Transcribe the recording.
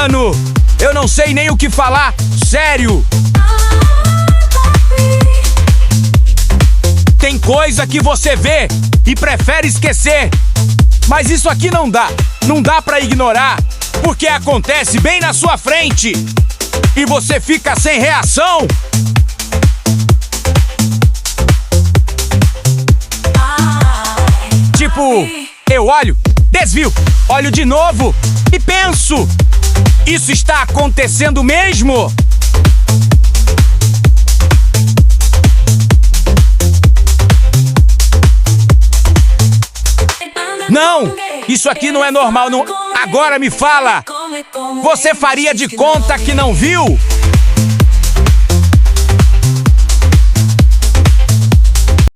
Mano, eu não sei nem o que falar, sério. Tem coisa que você vê e prefere esquecer. Mas isso aqui não dá pra ignorar, porque acontece bem na sua frente e você fica sem reação. Tipo, eu olho, desvio, olho de novo e penso: isso está acontecendo mesmo? Não, isso aqui não é normal, não. Agora me fala, você faria de conta que não viu?